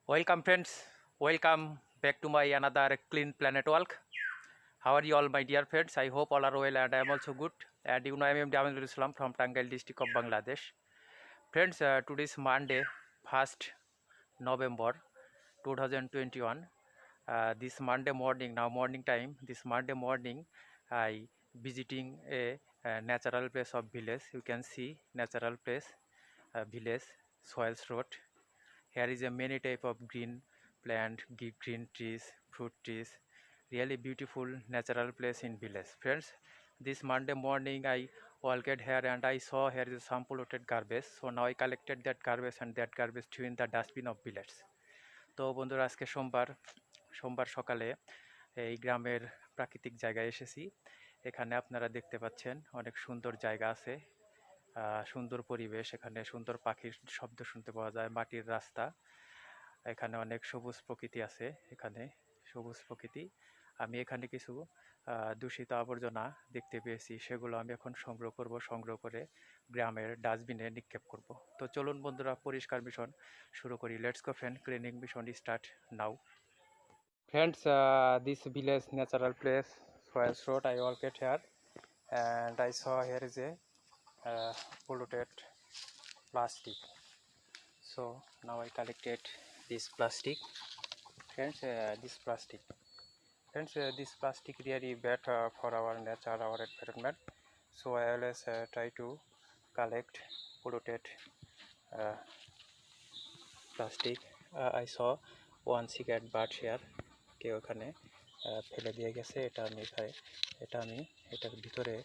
Welcome friends, welcome back to my another Clean Planet walk. How are you all my dear friends? I hope all are well and I am also good. And you know I am Hivers.Welcome from Tangail district of Bangladesh. Friends, today is Monday, 1st November 2021. This Monday morning, now morning time, this Monday morning I visiting a natural place of village. You can see natural place, village, soils road. Here is a many type of green plant, green trees, fruit trees. Really beautiful natural place in village. Friends, this Monday morning I walked here and I saw here is some polluted garbage. So now I collected that garbage and that garbage threw in the dustbin of village. তো বন্ধুরা আজকে সোমবার সকালে এই গ্রামের প্রাকৃতিক জায়গায় এসেছি। এখানে আপনারা দেখতে পাচ্ছেন অনেক সুন্দর জায়গা আছে, সুন্দর পরিবেশ, এখানে সুন্দর পাখির শব্দ শুনতে পাওয়া যায়, মাটির রাস্তা, এখানে অনেক সবুজ প্রকৃতি আছে। এখানে সবুজ প্রকৃতি, আমি এখানে কিছু দূষিত আবর্জনা দেখতে পেয়েছি, সেগুলো আমি এখন সংগ্রহ করে গ্রামের ডাস্টবিনে নিক্ষেপ করব। তো চলুন বন্ধুরা পরিষ্কার মিশন শুরু করি। Let's go friend, cleaning mission start now. Friends, this village natural place, Soils Road, I walked here and I saw here is a polluted plastic. So now I collected this plastic. Friends, this plastic really bad for our nature, our environment. So I always try to collect polluted plastic. I saw one cigarette butt here. কেউ এখানে ফেলে দিয়ে গেছে, এটা আমি এটার ভিতরে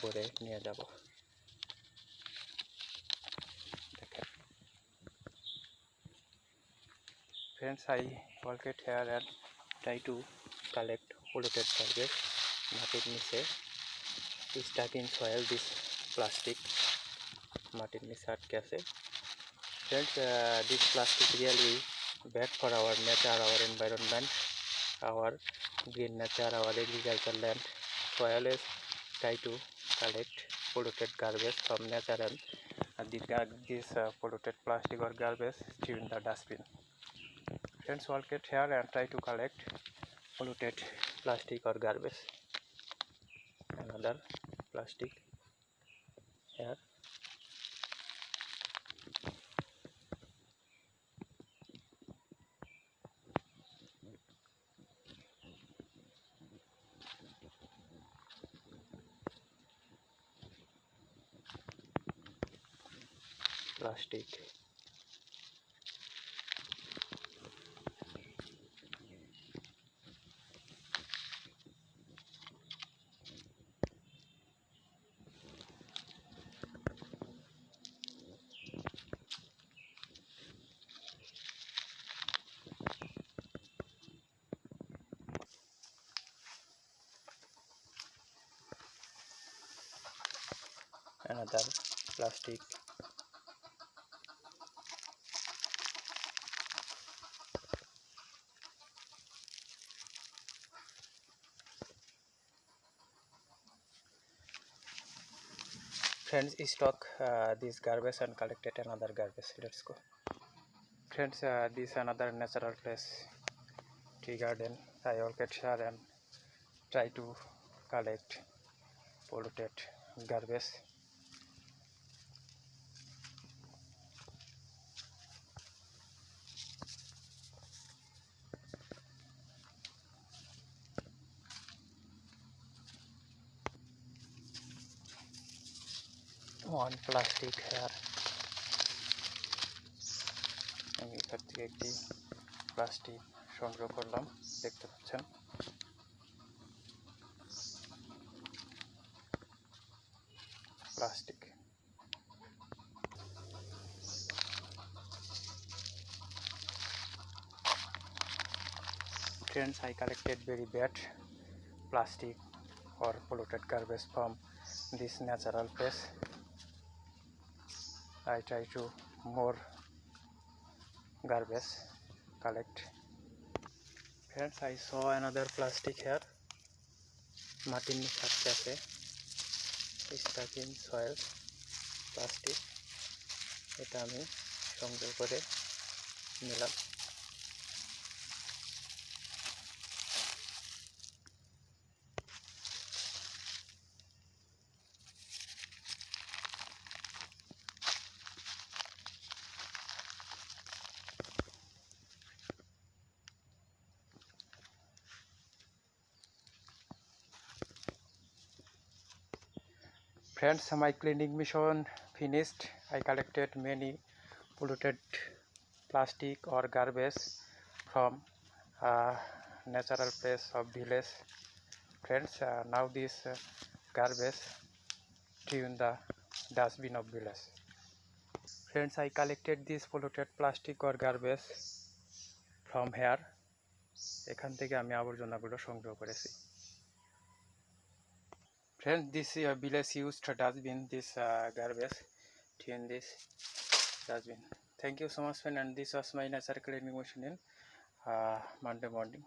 ভরে নিয়ে যাব। দেখেন friends, I walked here and try to collect polluted garbage. মাটির নিচে stuck in soil, this plastic মাটির নিচে আটকে আছে। Friends, this plastic really bad for our nature, our environment, our green nature, our agriculture land. So I always try to collect polluted garbage from nature and this polluted plastic or garbage throw in the dustbin. Friends, walk it here and try to collect polluted plastic or garbage. Another plastic here. Plastic. Another plastic. Friends, stock this garbage and collected another garbage. Let's go. Friends, this another natural place, tea garden. I walked here and try to collect polluted garbage. One plastic here. আমি এখান থেকে একটি plastic সংগ্রহ করলাম, দেখতে পাচ্ছেন। Plastic. Friends, I collected very bad plastic or polluted garbage from this natural place. I try to more garbage collect. Friends, I saw another plastic here. মাটির নিচে আটকে আছে, stuck in soil plastic. এটা আমি সংগ্রহ করে নিলাম। Friends, my cleaning mission finished. I collected many polluted plastic or garbage from natural place of village. Friends, now this garbage threw in the dustbin of village. Friends, I collected this polluted plastic or garbage from here. এখান থেকে আমি আবর্জনাগুলো সংগ্রহ করেছি। Friends, this village used dustbin, this garbage in this dustbin. Thank you so much, friend, and this was my nature cleaning mission in Monday morning.